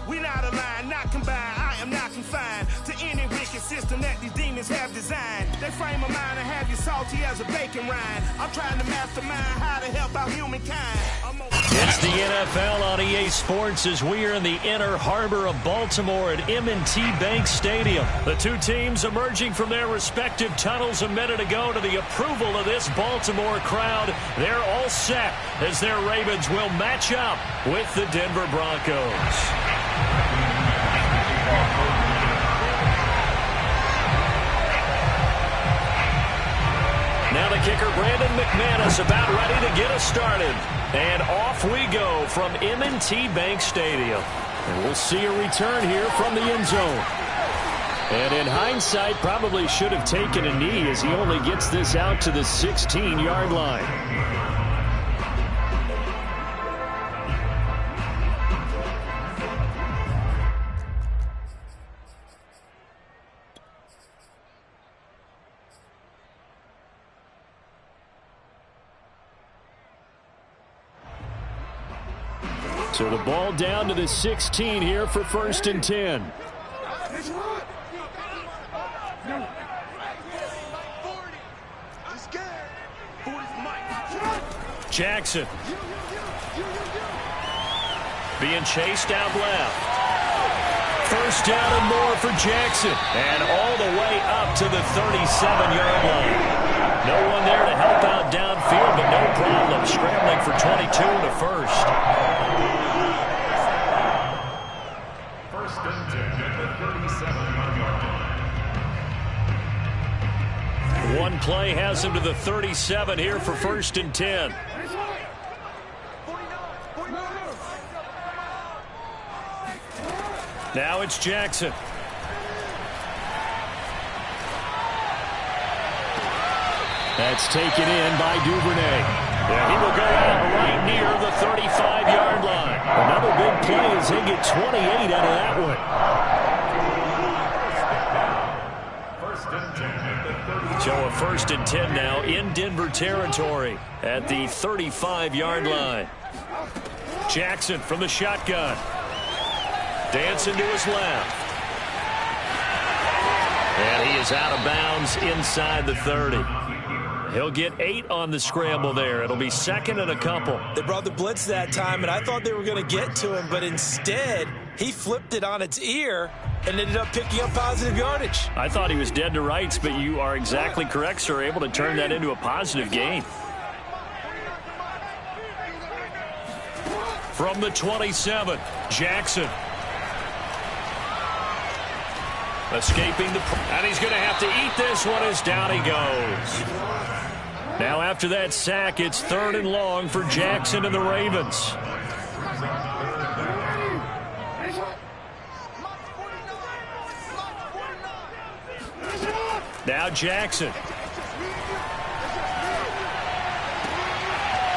We not aligned, not combined. I am not confined to any wicked system that these demons have designed. They frame a mind and have you salty as a bacon rind. I'm trying to mastermind how to help out humankind. It's the NFL on EA Sports as we are in the inner harbor of Baltimore at M&T Bank Stadium. The two teams emerging from their respective tunnels a minute ago to the approval of this Baltimore crowd. They're all set as their Ravens will match up with the Denver Broncos. Now the kicker, Brandon McManus, about ready to get us started. And off we go from M&T Bank Stadium. And we'll see a return here from the end zone. And in hindsight, probably should have taken a knee as he only gets this out to the 16-yard line. So the ball down to the 16 here for 1st and 10. Jackson. Being chased out left. 1st down and more for Jackson. And all the way up to the 37-yard line. No one there to help out downfield, but no problem. Scrambling for 22 to 1st. One play has him to the 37 here for 1st and 10. Now it's Jackson. That's taken in by Duvernay. Yeah, he will go out right near the 35-yard line. Another big play as they get 28 out of that one. So a 1st and 10 now in Denver territory at the 35-yard line. Jackson from the shotgun. Dancing to his left. And he is out of bounds inside the 30. He'll get 8 on the scramble there. It'll be 2nd and a couple. They brought the blitz that time, and I thought they were going to get to him, but instead he flipped it on its ear and ended up picking up positive yardage. I thought he was dead to rights, but you are exactly correct, sir. Able to turn that into a positive gain. From the 27, Jackson. Escaping the... And he's going to have to eat this one as down he goes. Now after that sack, it's 3rd and long for Jackson and the Ravens. Now Jackson.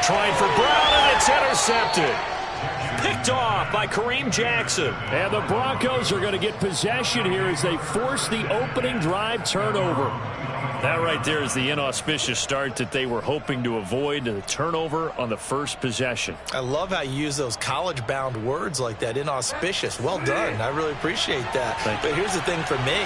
Trying for Brown, and it's intercepted. Picked off by Kareem Jackson. And the Broncos are going to get possession here as they force the opening drive turnover. That right there is the inauspicious start that they were hoping to avoid, the turnover on the first possession. I love how you use those college-bound words like that, inauspicious. Well done. I really appreciate that. But here's the thing for me.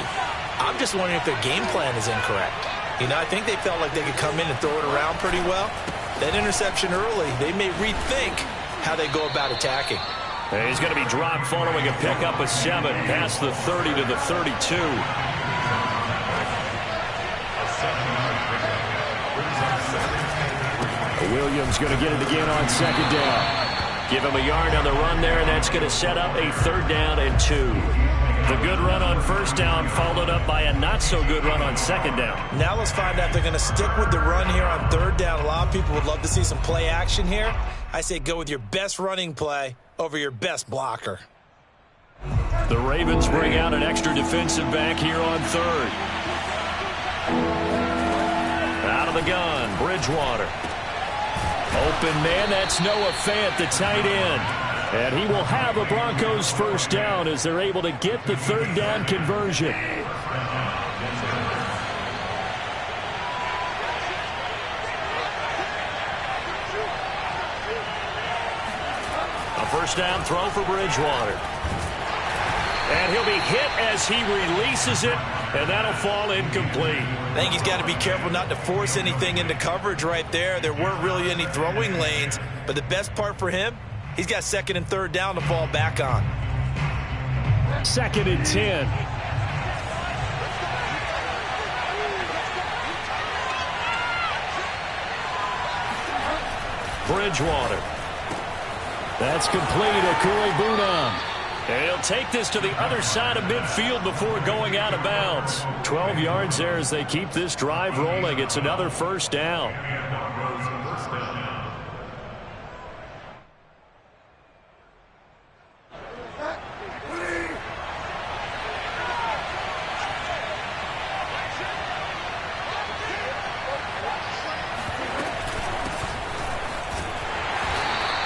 I'm just wondering if their game plan is incorrect. You know, I think they felt like they could come in and throw it around pretty well. That interception early, they may rethink how they go about attacking. And he's going to be dropped following a pickup of 7 past the 30 to the 32. Williams going to get it again on 2nd down. Give him a yard on the run there, and that's going to set up a 3rd down and 2. The good run on 1st down followed up by a not-so-good run on 2nd down. Now let's find out if they're going to stick with the run here on 3rd down. A lot of people would love to see some play action here. I say go with your best running play over your best blocker. The Ravens bring out an extra defensive back here on 3rd. Out of the gun, Bridgewater. Open man, that's Noah Fant, the tight end. And he will have a Broncos 1st down as they're able to get the 3rd down conversion. A 1st down throw for Bridgewater. And he'll be hit as he releases it, and that'll fall incomplete. I think he's got to be careful not to force anything into coverage right there. There weren't really any throwing lanes, but the best part for him, he's got second and third down to fall back on. 2nd and 10. Bridgewater. That's complete. Okuegbunam. And he'll take this to the other side of midfield before going out of bounds. 12 yards there as they keep this drive rolling. It's another first down.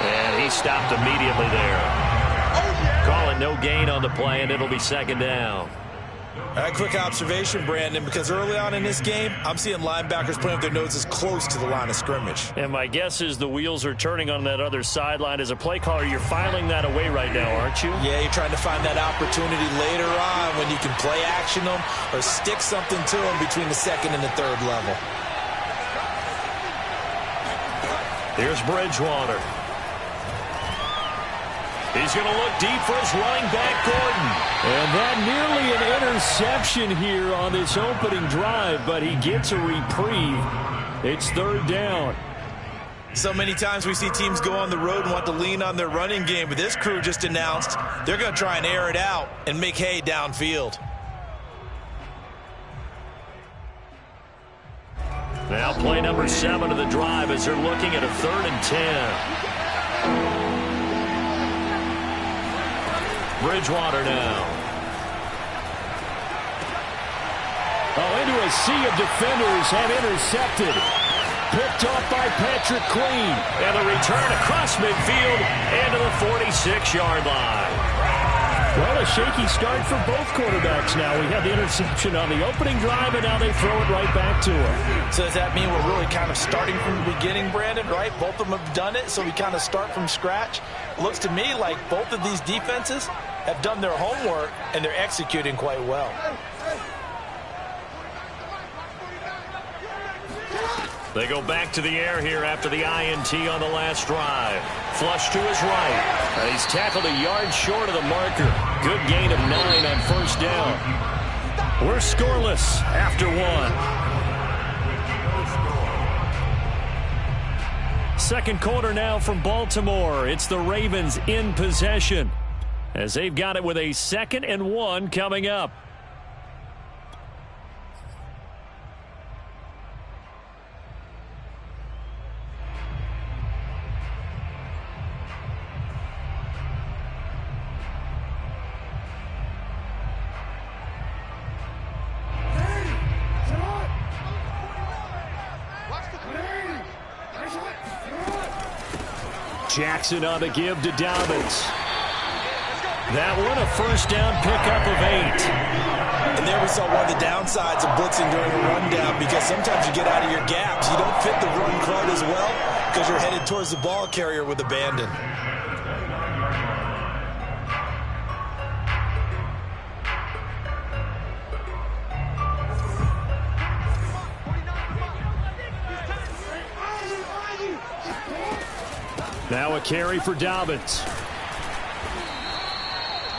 And he stopped immediately there. Calling no gain on the play, and it'll be 2nd down. All right, quick observation, Brandon, because early on in this game, I'm seeing linebackers playing with their noses close to the line of scrimmage. And my guess is the wheels are turning on that other sideline. As a play caller, you're filing that away right now, aren't you? Yeah, you're trying to find that opportunity later on when you can play action them or stick something to them between the 2nd and the 3rd level. Here's Bridgewater. He's going to look deep for his running back, Gordon. And that nearly an interception here on this opening drive, but he gets a reprieve. It's 3rd down. So many times we see teams go on the road and want to lean on their running game, but this crew just announced they're going to try and air it out and make hay downfield. Now play number 7 of the drive as they're looking at a 3rd and 10. Bridgewater now. Oh, into a sea of defenders and intercepted. Picked off by Patrick Queen. And a return across midfield and to the 46-yard line. Well, a shaky start for both quarterbacks now. We had the interception on the opening drive, and now they throw it right back to him. So does that mean we're really kind of starting from the beginning, Brandon, right? Both of them have done it, so we kind of start from scratch. Looks to me like both of these defenses have done their homework, and they're executing quite well. They go back to the air here after the INT on the last drive. Flush to his right. And he's tackled a yard short of the marker. Good gain of 9 on 1st down. We're scoreless after 1. Second quarter now from Baltimore. It's the Ravens in possession, as they've got it with a 2nd and 1 coming up. Jackson on the give to Dobbins. That one a first down pickup of 8. And there we saw one of the downsides of blitzing during a rundown, because sometimes you get out of your gaps. You don't fit the run quite as well because you're headed towards the ball carrier with abandon. Now a carry for Dobbins.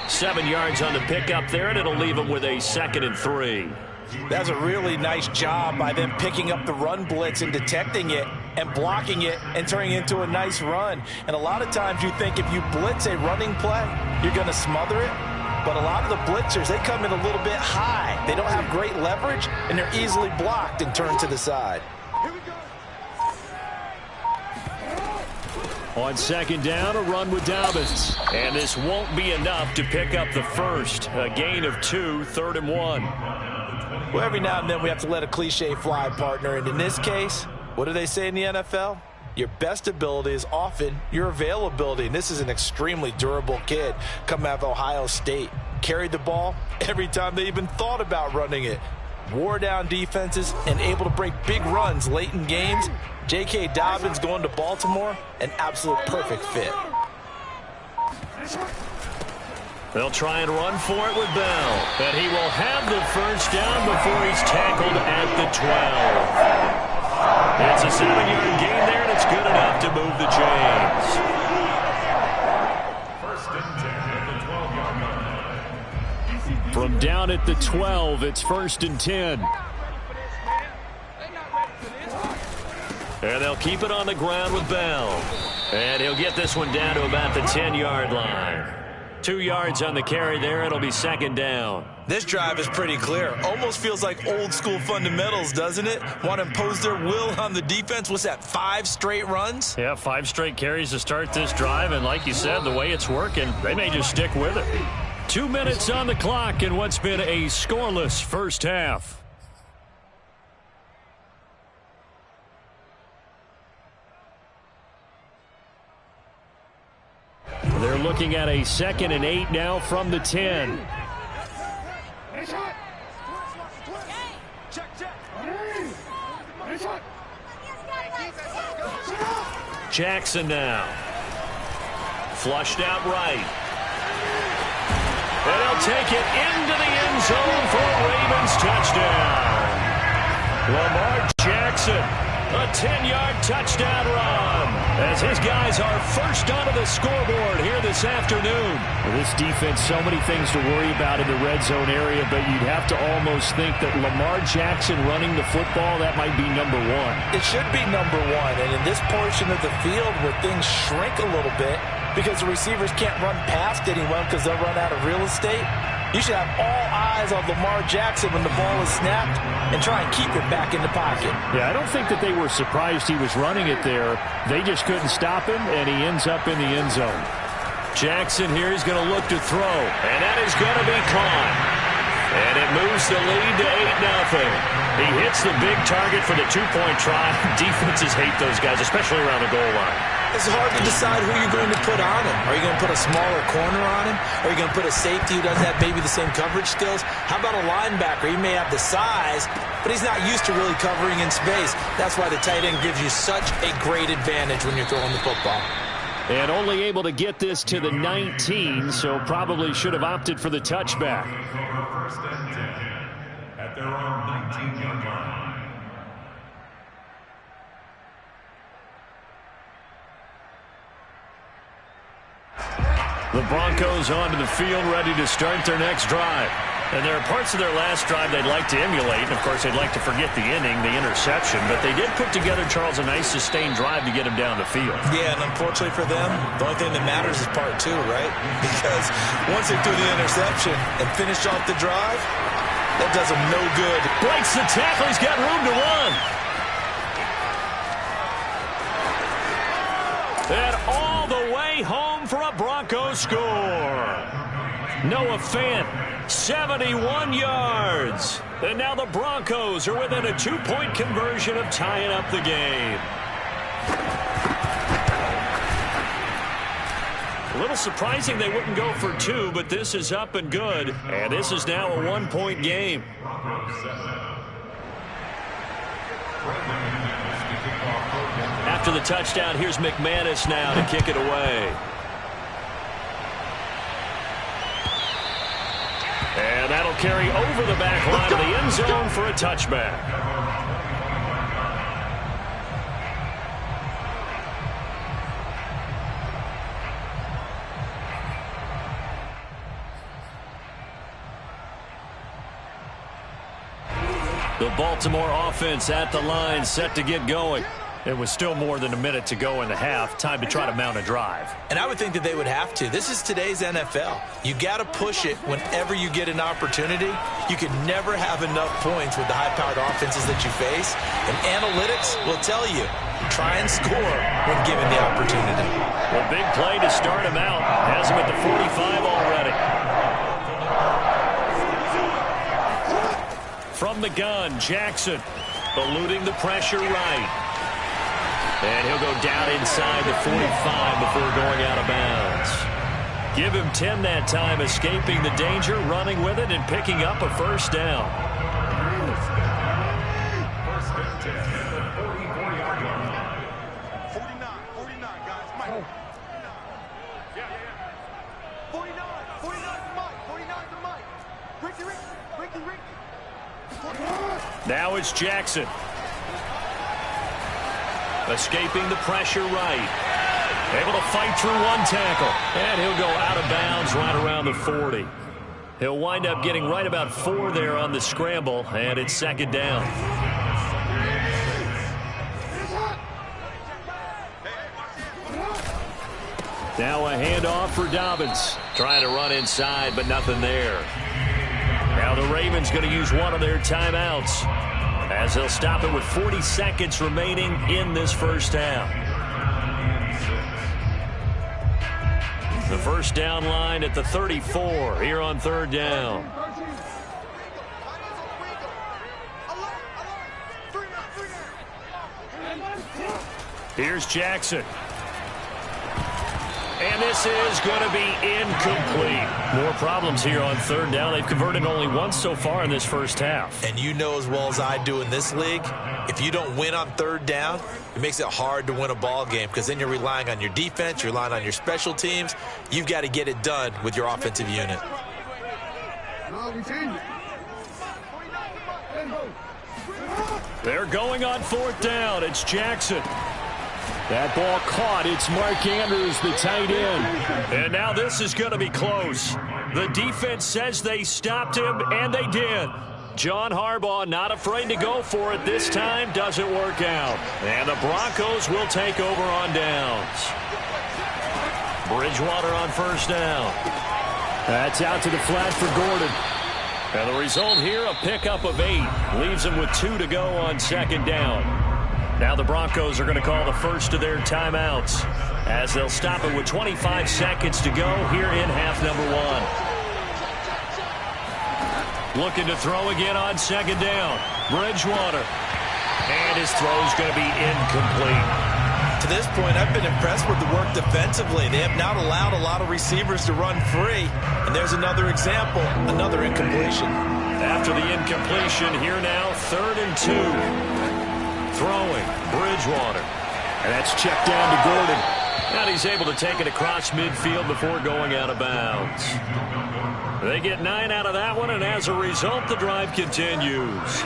7 yards on the pickup there, and it'll leave him with a 2nd and 3. That's a really nice job by them picking up the run blitz and detecting it and blocking it and turning it into a nice run. And a lot of times you think if you blitz a running play, you're going to smother it. But a lot of the blitzers, they come in a little bit high. They don't have great leverage, and they're easily blocked and turned to the side. On 2nd down, a run with Dobbins. And this won't be enough to pick up the first. A gain of 2, 3rd and 1. Well, every now and then we have to let a cliche fly, partner. And in this case, what do they say in the NFL? Your best ability is often your availability. And this is an extremely durable kid coming out of Ohio State. Carried the ball every time they even thought about running it. Wore down defenses and able to break big runs late in games. J.K. Dobbins going to Baltimore, an absolute perfect fit. They'll try and run for it with Bell. And he will have the first down before he's tackled at the 12. It's a 7-yard gain there, and it's good enough to move the chains. First and 10 at the 12-yard line. From down at the 12, it's first and 10. And they'll keep it on the ground with Bell. And he'll get this one down to about the 10-yard line. 2 yards on the carry there. It'll be second down. This drive is pretty clear. Almost feels like old school fundamentals, doesn't it? Want to impose their will on the defense. What's that, 5 straight runs? Yeah, 5 straight carries to start this drive. And like you said, the way it's working, they may just stick with it. 2 minutes on the clock in what's been a scoreless first half. They're looking at a 2nd and 8 now from the 10. Jackson now. Flushed out right. And he'll take it into the end zone for a Ravens touchdown. Lamar Jackson, a 10-yard touchdown run, as his guys are first onto the scoreboard here this afternoon. Well, this defense, so many things to worry about in the red zone area, but you'd have to almost think that Lamar Jackson running the football, that might be number one. It should be number one, and in this portion of the field where things shrink a little bit because the receivers can't run past anyone because they'll run out of real estate, you should have all eyes on Lamar Jackson when the ball is snapped and try and keep it back in the pocket. Yeah, I don't think that they were surprised he was running it there. They just couldn't stop him, and he ends up in the end zone. Jackson here is going to look to throw, and that is going to be caught. And it moves the lead to 8-0. He hits the big target for the 2-point try. Defenses hate those guys, especially around the goal line. It's hard to decide who you're going to put on him. Are you going to put a smaller corner on him? Are you going to put a safety who doesn't have maybe the same coverage skills? How about a linebacker? He may have the size, but he's not used to really covering in space. That's why the tight end gives you such a great advantage when you're throwing the football. And only able to get this to the 19, so probably should have opted for the touchback. First and 10 at their own 19-yard line. The Broncos onto the field, ready to start their next drive. And there are parts of their last drive they'd like to emulate. And, of course, they'd like to forget the inning, the interception. But they did put together, Charles, a nice sustained drive to get him down the field. Yeah, and unfortunately for them, the only thing that matters is part 2, right? Because once they threw the interception and finished off the drive, that does them no good. Breaks the tackle. He's got room to run. And all the way home for a Broncos score. Noah Fant, 71 yards. And now the Broncos are within a 2-point conversion of tying up the game. A little surprising they wouldn't go for 2, but this is up and good. And this is now a 1-point game. After the touchdown, here's McManus now to kick it away. And that'll carry over the back line of the end zone for a touchback. The Baltimore offense at the line, set to get going. It was still more than a minute to go in the half. Time to try to mount a drive. And I would think that they would have to. This is today's NFL. You got to push it whenever you get an opportunity. You can never have enough points with the high-powered offenses that you face. And analytics will tell you, try and score when given the opportunity. Well, big play to start him out. Has him at the 45 already. From the gun, Jackson eluding the pressure right. And he'll go down inside the 45 before going out of bounds. Give him 10 that time, escaping the danger, running with it, and picking up a first down. First and 10 at the 44-yard line. 49, guys. Mike. 49. 49. Now it's Jackson. Escaping the pressure right. Able to fight through one tackle. And he'll go out of bounds right around the 40. He'll wind up getting right about 4 there on the scramble, and it's second down. Now a handoff for Dobbins. Trying to run inside, but nothing there. Now the Ravens going to use one of their timeouts, as they'll stop it with 40 seconds remaining in this first half. The first down line at the 34 here on third down. Here's Jackson. And this is going to be incomplete. More problems here on third down. They've converted only once so far in this first half. And you know as well as I do in this league, if you don't win on third down, it makes it hard to win a ball game, because then you're relying on your defense, you're relying on your special teams. You've got to get it done with your offensive unit. They're going on fourth down. It's Jackson. That ball caught. It's Mark Andrews, the tight end. And now this is going to be close. The defense says they stopped him, and they did. John Harbaugh not afraid to go for it this time. Doesn't work out. And the Broncos will take over on downs. Bridgewater on first down. That's out to the flat for Gordon. And the result here, a pickup of 8. Leaves him with 2 to go on second down. Now the Broncos are going to call the first of their timeouts, as they'll stop it with 25 seconds to go here in half number 1. Looking to throw again on second down. Bridgewater. And his throw's going to be incomplete. To this point, I've been impressed with the work defensively. They have not allowed a lot of receivers to run free. And there's another example, another incompletion. After the incompletion, here now, 3rd and 2. Throwing, Bridgewater. And that's checked down to Gordon. And he's able to take it across midfield before going out of bounds. They get 9 out of that one, and as a result, the drive continues.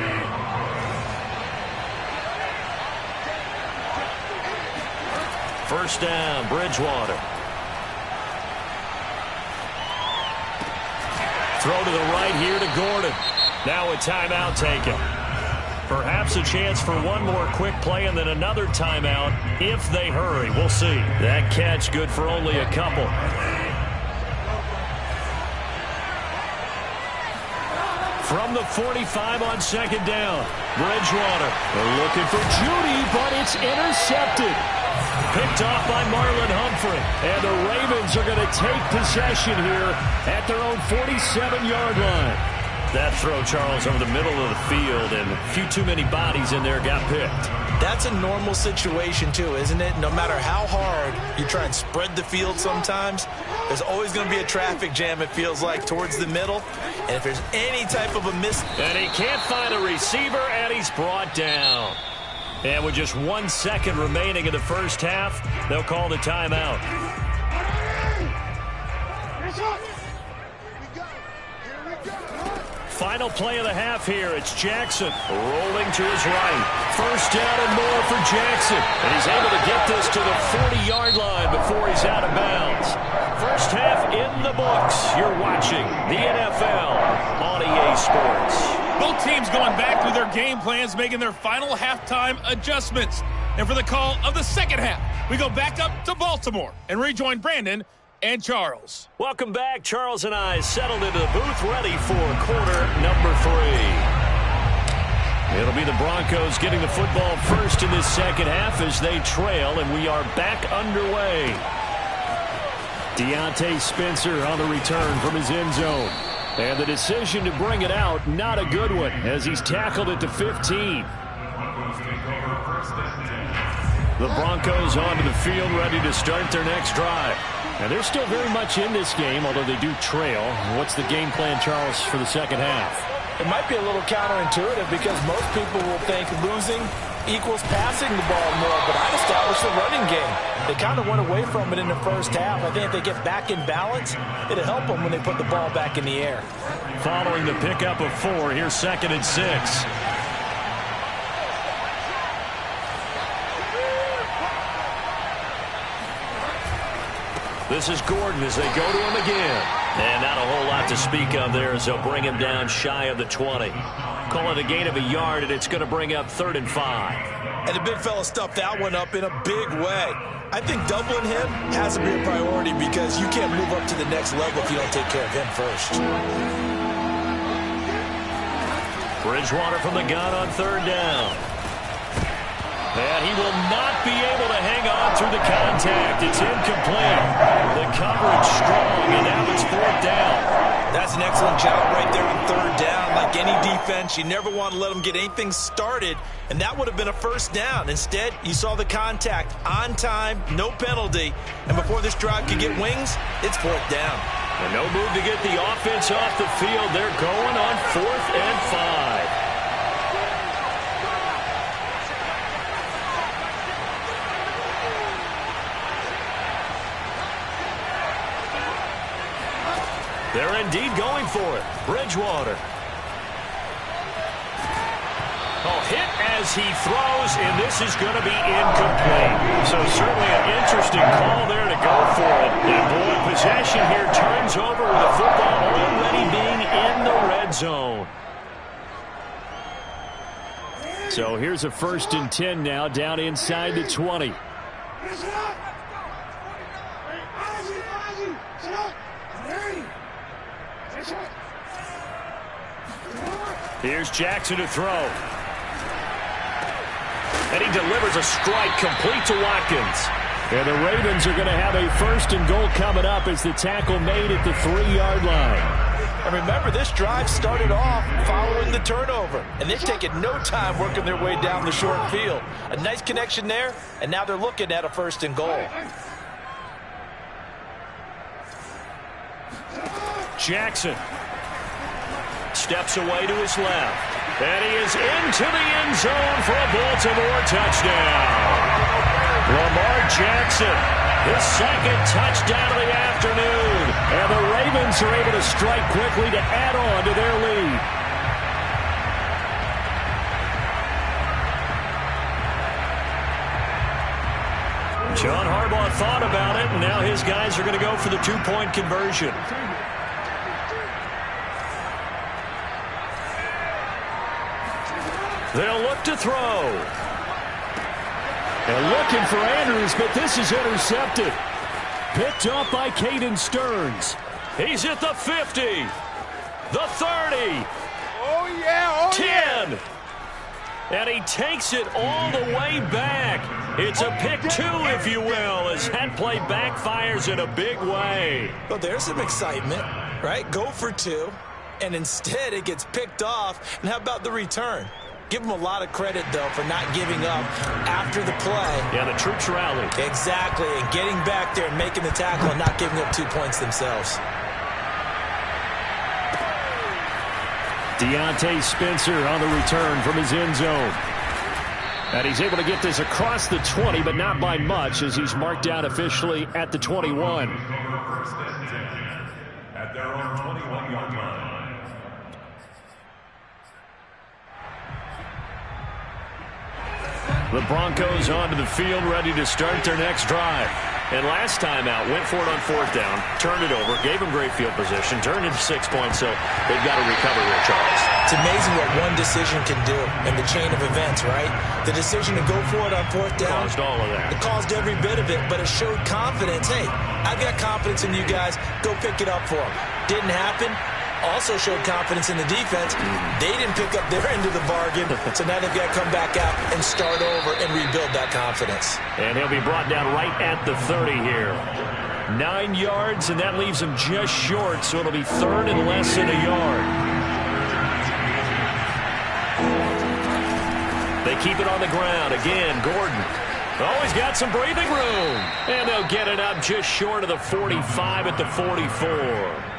First down, Bridgewater. Throw to the right here to Gordon. Now a timeout taken. Perhaps a chance for one more quick play and then another timeout if they hurry. We'll see. That catch good for only a couple. From the 45 on second down, Bridgewater. They're looking for Judy, but it's intercepted. Picked off by Marlon Humphrey. And the Ravens are going to take possession here at their own 47-yard line. That throw, Charles, over the middle of the field, and a few too many bodies in there got picked. That's a normal situation, too, isn't it? No matter how hard you try and spread the field sometimes, there's always going to be a traffic jam, it feels like, towards the middle. And if there's any type of a miss... And he can't find a receiver, and he's brought down. And with just 1 second remaining in the first half, they'll call the timeout. Final play of the half here. It's Jackson rolling to his right. First down and more for Jackson. And he's able to get this to the 40-yard line before he's out of bounds. First half in the books. You're watching the NFL on EA Sports. Both teams going back through their game plans, making their final halftime adjustments. And for the call of the second half, we go back up to Baltimore and rejoin Brandon and Charles. Welcome back. Charles and I settled into the booth, ready for quarter number 3. It'll be the Broncos getting the football first in this second half as they trail, and we are back underway. Deontay Spencer on the return from his end zone. And the decision to bring it out, not a good one, as he's tackled at the 15. The Broncos onto the field, ready to start their next drive. And they're still very much in this game, although they do trail. What's the game plan, Charles, for the second half? It might be a little counterintuitive because most people will think losing equals passing the ball more, but I'd establish the running game. They kind of went away from it in the first half. I think if they get back in balance, it'll help them when they put the ball back in the air. Following the pickup of 4, here's 2nd and 6. This is Gordon as they go to him again. And not a whole lot to speak of there as they'll bring him down shy of the 20. Call it a gain of a yard, and it's going to bring up 3rd and 5. And the big fella stuffed that one up in a big way. I think doubling him has to be a priority because you can't move up to the next level if you don't take care of him first. Bridgewater from the gun on 3rd down. And he will not be able to hang on through the contact. It's incomplete. The coverage strong, and now it's 4th down. That's an excellent job right there on 3rd down. Like any defense, you never want to let them get anything started, and that would have been a 1st down. Instead, you saw the contact on time, no penalty, and before this drive could get wings, it's 4th down. And no move to get the offense off the field. They're going on 4th and 5. They're indeed going for it. Bridgewater. Oh, hit as he throws, and this is going to be incomplete. So certainly an interesting call there to go for it. And boy, possession here turns over with the football already being in the red zone. So here's a 1st and 10 now down inside the 20. Here's Jackson to throw. And he delivers a strike complete to Watkins. And the Ravens are going to have a 1st and goal coming up as the tackle made at the 3-yard line. And remember, this drive started off following the turnover. And they've taken no time working their way down the short field. A nice connection there, and now they're looking at a 1st and goal. Jackson steps away to his left. And he is into the end zone for a Baltimore touchdown. Lamar Jackson, his 2nd touchdown of the afternoon. And the Ravens are able to strike quickly to add on to their lead. John Harbaugh thought about it, and now his guys are going to go for the 2-point conversion. They'll look to throw. And looking for Andrews, but this is intercepted. Picked up by Caden Stearns. He's at the 50. The 30. Oh, yeah. 10. And he takes it all the way back. It's a pick 2, if you will, as that play backfires in a big way. Well, there's some excitement, right? Go for 2, and instead it gets picked off. And how about the return? Give them a lot of credit, though, for not giving up after the play. Yeah, the troops rallied. Exactly, and getting back there and making the tackle and not giving up 2 points themselves. Deontay Spencer on the return from his end zone. And he's able to get this across the 20, but not by much, as he's marked down officially at the 21. At their own 21-yard line. The Broncos onto the field, ready to start their next drive. And last time out, went for it on 4th down, turned it over, gave them great field position, turned into 6 points, so they've got to recover here, Charles. It's amazing what one decision can do in the chain of events, right? The decision to go for it on 4th down. Caused all of that. It caused every bit of it, but it showed confidence. Hey, I've got confidence in you guys. Go pick it up for them. Didn't happen. Also showed confidence in the defense. They didn't pick up their end of the bargain, so now they've got to come back out and start over and rebuild that confidence. And he'll be brought down right at the 30 here. 9 yards, and that leaves him just short, so it'll be 3rd and less than a yard. They keep it on the ground. Again, Gordon. Always got some breathing room. And they'll get it up just short of the 45 at the 44.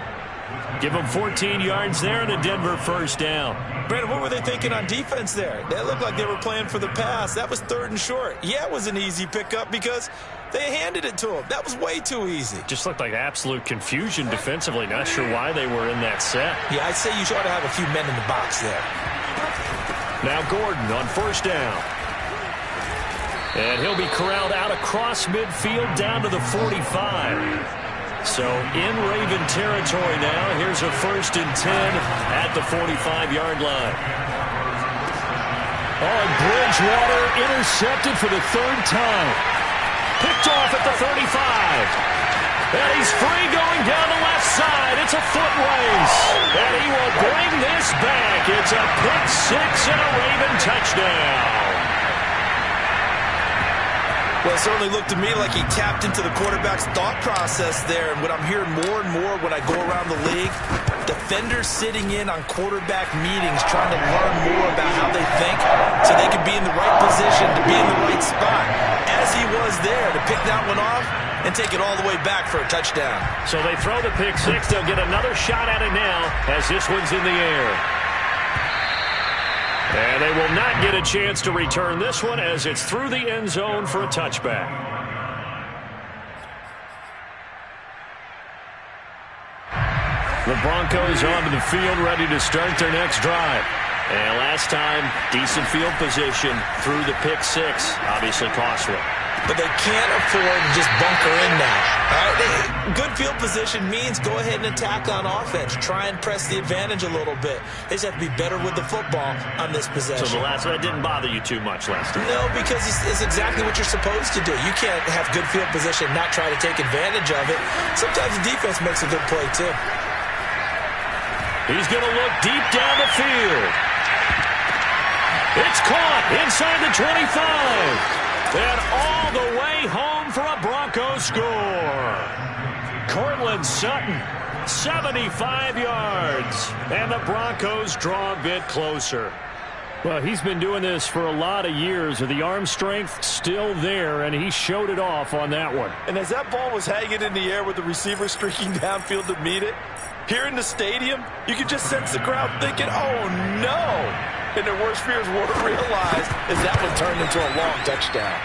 Give them 14 yards there and a Denver 1st down. Brandon, what were they thinking on defense there? They looked like they were playing for the pass. That was 3rd and short. Yeah, it was an easy pickup because they handed it to them. That was way too easy. Just looked like absolute confusion defensively. Not sure why they were in that set. Yeah, I'd say you ought to have a few men in the box there. Now Gordon on 1st down. And he'll be corralled out across midfield down to the 45. So in Raven territory now. Here's a 1st and 10 at the 45-yard line. Oh, Bridgewater intercepted for the 3rd time. Picked off at the 35. And he's free going down the left side. It's a foot race. And he will bring this back. It's a pick 6 and a Raven touchdown. Well, it certainly looked to me like he tapped into the quarterback's thought process there. And what I'm hearing more and more when I go around the league, defenders sitting in on quarterback meetings trying to learn more about how they think so they can be in the right position, to be in the right spot, as he was there to pick that one off and take it all the way back for a touchdown. So they throw the pick 6. They'll get another shot at it now as this one's in the air. And they will not get a chance to return this one as it's through the end zone for a touchback. The Broncos onto the field, ready to start their next drive. And last time, decent field position through the pick 6. Obviously costly. But they can't afford to just bunker in now. All right? Good field position means go ahead and attack on offense. Try and press the advantage a little bit. They just have to be better with the football on this possession. So the last one didn't bother you too much last time? No, because it's exactly what you're supposed to do. You can't have good field position and not try to take advantage of it. Sometimes the defense makes a good play, too. He's going to look deep down the field. It's caught inside the 25. And all the way home for a Broncos score. Cortland Sutton, 75 yards. And the Broncos draw a bit closer. Well, he's been doing this for a lot of years. The arm strength still there, and he showed it off on that one. And as that ball was hanging in the air with the receiver streaking downfield to meet it, here in the stadium, you could just sense the crowd thinking, oh, no. And their worst fears were realized as that one turned into a long touchdown.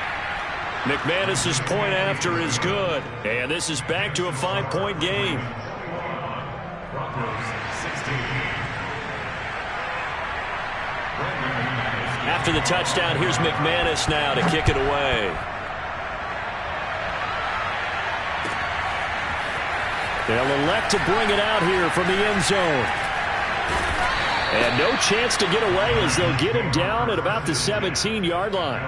McManus's point after is good. And this is back to a 5-point game. After the touchdown, here's McManus now to kick it away. They'll elect to bring it out here from the end zone. And no chance to get away as they'll get him down at about the 17-yard line.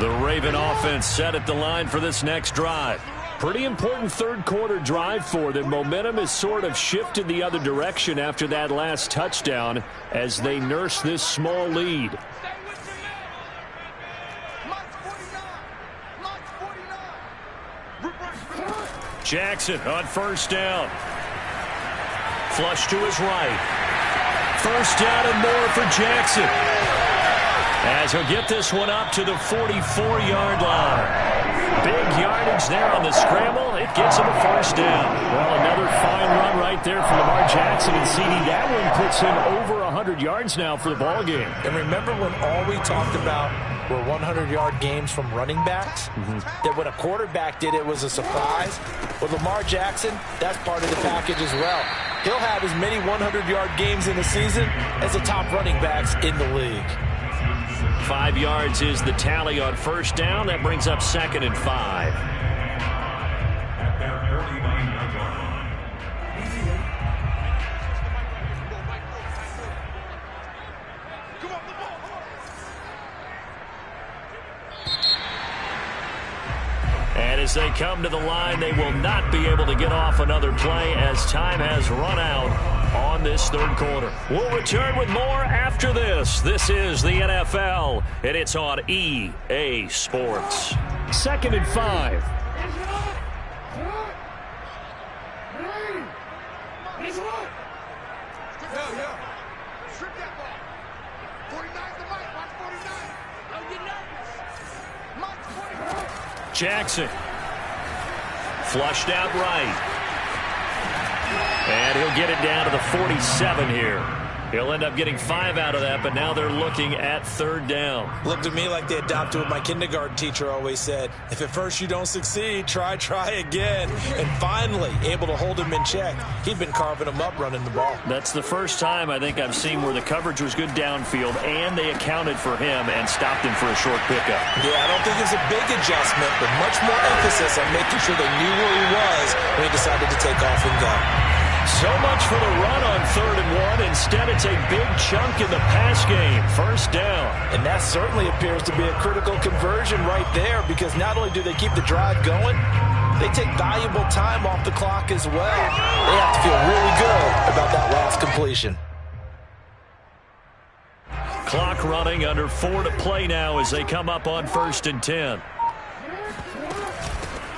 The Raven offense set at the line for this next drive. Pretty important third-quarter drive for them. Momentum has sort of shifted the other direction after that last touchdown as they nurse this small lead. Jackson on 1st down. Flush to his right. 1st down and more for Jackson. As he'll get this one up to the 44-yard line. Big yardage there on the scramble. It gets him a 1st down. Well, another fine run right there from Lamar Jackson. And CD, that one puts him over 100 yards now for the ball game. And remember when all we talked about were 100-yard games from running backs? That when a quarterback did it was a surprise. With Lamar Jackson, that's part of the package as well. He'll have as many 100-yard games in the season as the top running backs in the league. 5 yards is the tally on 1st down. That brings up 2nd and 5. At their 49-yard line. And as they come to the line, they will not be able to get off another play as time has run out on this 3rd quarter. We'll return with more after this. This is the NFL, and it's on EA Sports. 2nd and 5. Jackson. Flushed out right. And he'll get it down to the 47 here. He'll end up getting 5 out of that, but now they're looking at third down. Looked to me like they adopted what my kindergarten teacher always said. If at first you don't succeed, try again. And finally, able to hold him in check. He'd been carving him up running the ball. That's the first time I think I've seen where the coverage was good downfield, and they accounted for him and stopped him for a short pickup. Yeah, I don't think it was a big adjustment, but much more emphasis on making sure they knew where he was when he decided to take off and go. So much for the run on 3rd and 1. Instead, it's a big chunk in the pass game. First down. And that certainly appears to be a critical conversion right there, because not only do they keep the drive going, they take valuable time off the clock as well. They have to feel really good about that last completion. Clock running, under 4 to play now as they come up on 1st and 10.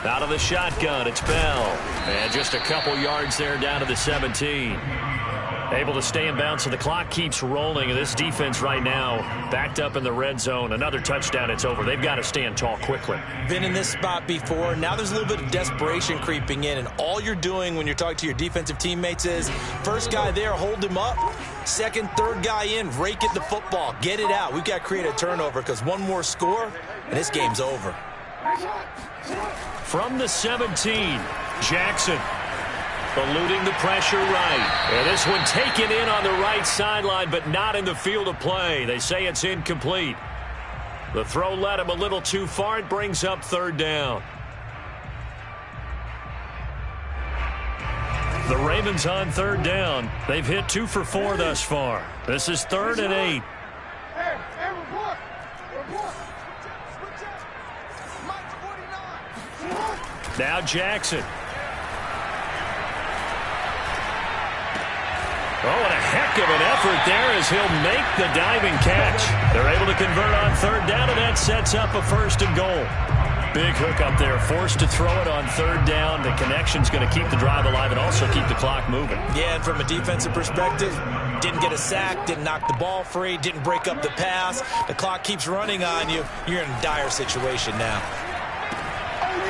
Out of the shotgun, it's Bell. And just a couple yards there down to the 17. Able to stay in bounds, so the clock keeps rolling. And this defense right now backed up in the red zone. Another touchdown, it's over. They've got to stand tall quickly. Been in this spot before. Now there's a little bit of desperation creeping in. And all you're doing when you're talking to your defensive teammates is, first guy there, hold him up. Second, third guy in, rake at the football. Get it out. We've got to create a turnover, because one more score, and this game's over. From the 17, Jackson eluding the pressure right. And this one taken in on the right sideline, but not in the field of play. They say it's incomplete. The throw led him a little too far. It brings up 3rd down. The Ravens on 3rd down. They've hit 2 for 4 thus far. This is 3rd and 8. Now Jackson. Oh, and a heck of an effort there as he'll make the diving catch. They're able to convert on 3rd down, and that sets up a 1st and goal. Big hook up there, forced to throw it on 3rd down. The connection's going to keep the drive alive and also keep the clock moving. Yeah, and from a defensive perspective, didn't get a sack, didn't knock the ball free, didn't break up the pass. The clock keeps running on you. You're in a dire situation now.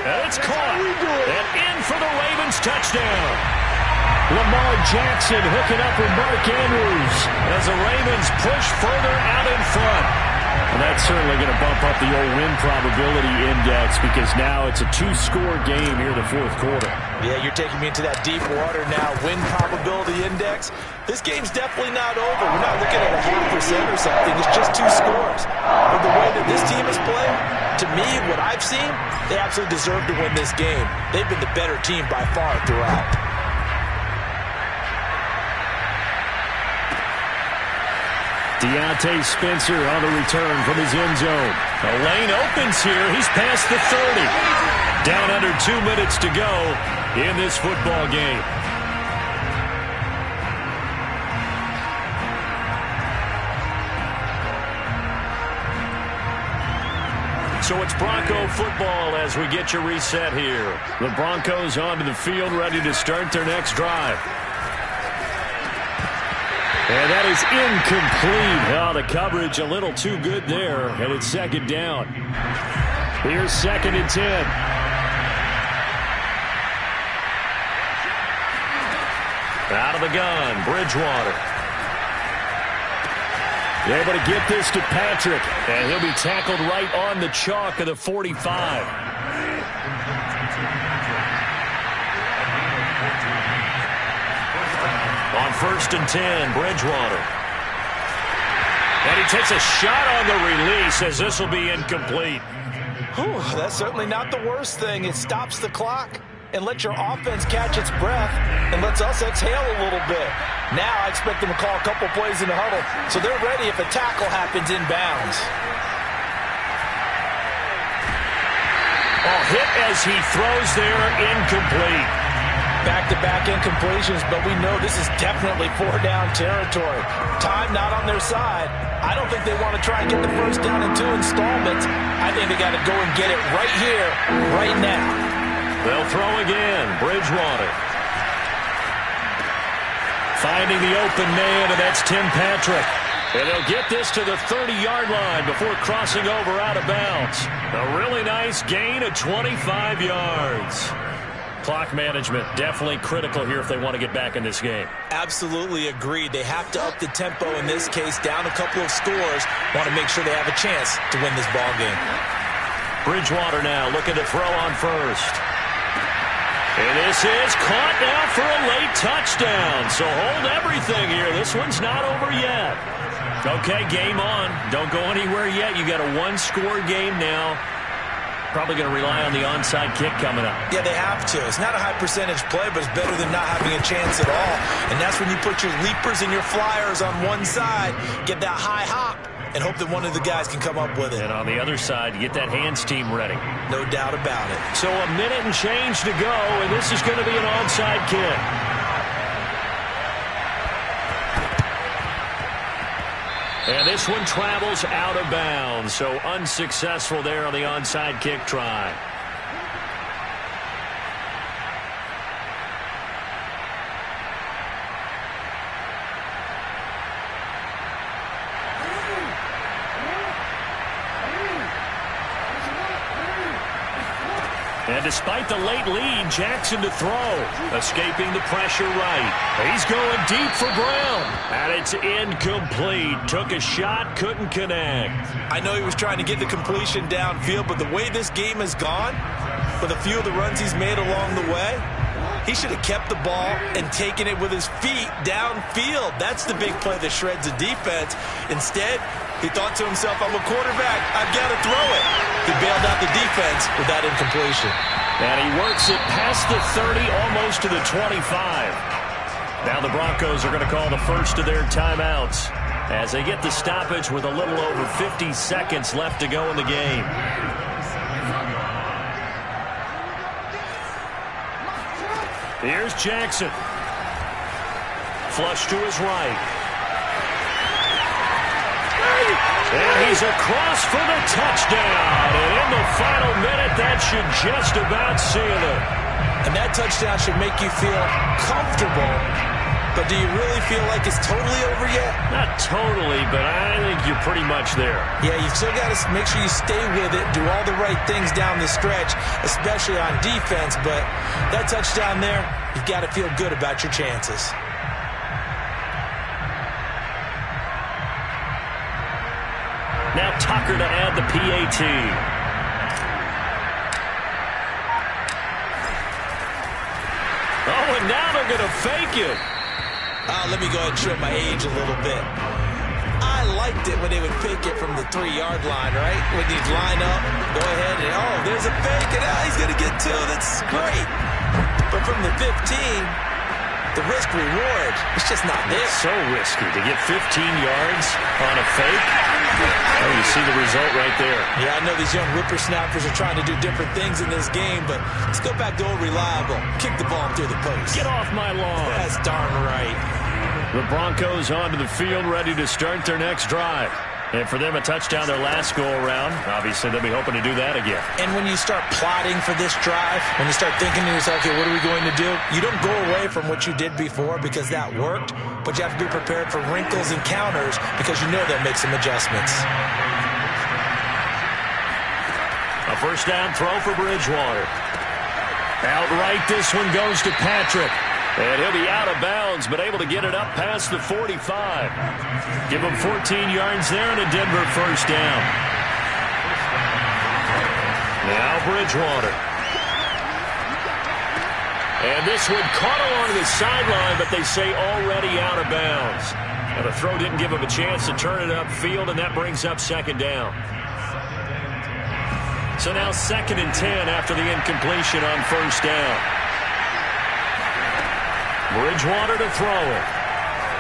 And it's caught. And in for the Ravens touchdown. Lamar Jackson hooking up with Mark Andrews as the Ravens push further out in front. And that's certainly going to bump up the old win probability index, because now it's a 2-score game here in the 4th quarter. Yeah, you're taking me into that deep water now. Win probability index. This game's definitely not over. We're not looking at a 0.5% or something. It's just 2 scores. But the way that this team is playing, to me, what I've seen, they absolutely deserve to win this game. They've been the better team by far throughout. Deontay Spencer on the return from his end zone. The lane opens here. He's past the 30. Down under 2 minutes to go in this football game. So it's Bronco football as we get you reset here. The Broncos onto the field, ready to start their next drive. And that is incomplete. Oh, the coverage a little too good there, and it's 2nd down. Here's 2nd and 10. Out of the gun, Bridgewater. Able to get this to Patrick, and he'll be tackled right on the chalk of the 45. On 1st and 10, Bridgewater. And he takes a shot on the release as this will be incomplete. Whew, that's certainly not the worst thing. It stops the clock and lets your offense catch its breath and lets us exhale a little bit. Now I expect them to call a couple plays in the huddle, so they're ready if a tackle happens inbounds. Oh, hit as he throws there, incomplete. Back-to-back incompletions, but we know this is definitely 4-down territory. Time not on their side. I don't think they want to try and get the first down in 2 installments. I think they got to go and get it right here, right now. They'll throw again. Bridgewater. Finding the open man, and that's Tim Patrick. And they'll get this to the 30-yard line before crossing over out of bounds. A really nice gain of 25 yards. Clock management, definitely critical here if they want to get back in this game. Absolutely agreed. They have to up the tempo in this case, down a couple of scores. Want to make sure they have a chance to win this ball game. Bridgewater now looking to throw on first. And this is caught now for a late touchdown. So hold everything here. This one's not over yet. Okay, game on. Don't go anywhere yet. You got a one-score game now. Probably going to rely on the onside kick coming up. Yeah, they have to. It's not a high-percentage play, but it's better than not having a chance at all. And that's when you put your leapers and your flyers on one side, get that high hop, and hope that one of the guys can come up with it. And on the other side, you get that hands team ready. No doubt about it. So a minute and change to go, and this is going to be an onside kick. And this one travels out of bounds, so unsuccessful there on the onside kick try. And despite the late lead, Jackson to throw. Escaping the pressure right. He's going deep for Brown. And it's incomplete. Took a shot, couldn't connect. I know he was trying to get the completion downfield, but the way this game has gone, with a few of the runs he's made along the way, he should have kept the ball and taken it with his feet downfield. That's the big play that shreds the defense. Instead, he thought to himself, I'm a quarterback. I've got to throw it. He bailed out the defense with that incompletion. And he works it past the 30, almost to the 25. Now the Broncos are going to call the first of their timeouts as they get the stoppage with a little over 50 seconds left to go in the game. Here's Jackson. Flush to his right. And he's across for the touchdown. And in the final minute, that should just about seal it. And that touchdown should make you feel comfortable. But do you really feel like it's totally over yet? Not totally, but I think you're pretty much there. Yeah, you've still got to make sure you stay with it, do all the right things down the stretch, especially on defense. But that touchdown there, you've got to feel good about your chances. Now Tucker to add the PAT. Oh, and now they're going to fake it. Let me go ahead and show my age a little bit. I liked it when they would fake it from the 3-yard line, right? When you'd line up, go ahead and, oh, there's a fake, and he's going to get 2. That's great. But from the 15, the risk-reward, it's just not there. It's so risky to get 15 yards on a fake. Oh, you see the result right there. Yeah, I know these young whippersnappers are trying to do different things in this game, but let's go back to old reliable. Kick the ball through the post. Get off my lawn. That's darn right. The Broncos onto the field, ready to start their next drive. And for them, a touchdown their last go-around. Obviously, they'll be hoping to do that again. And when you start plotting for this drive, when you start thinking to yourself, okay, what are we going to do? You don't go away from what you did before because that worked, but you have to be prepared for wrinkles and counters because you know they'll make some adjustments. A first down throw for Bridgewater. Outright, this one goes to Patrick. And he'll be out of bounds, but able to get it up past the 45. Give him 14 yards there and a Denver first down. Now Bridgewater. And this one caught along the sideline, but they say already out of bounds. And the throw didn't give him a chance to turn it upfield, and that brings up second down. So now 2nd and 10 after the incompletion on first down. Bridgewater to throw it.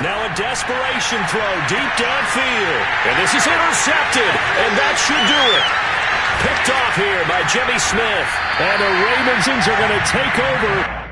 Now a desperation throw deep downfield. And this is intercepted. And that should do it. Picked off here by Jimmy Smith. And the Ravens are going to take over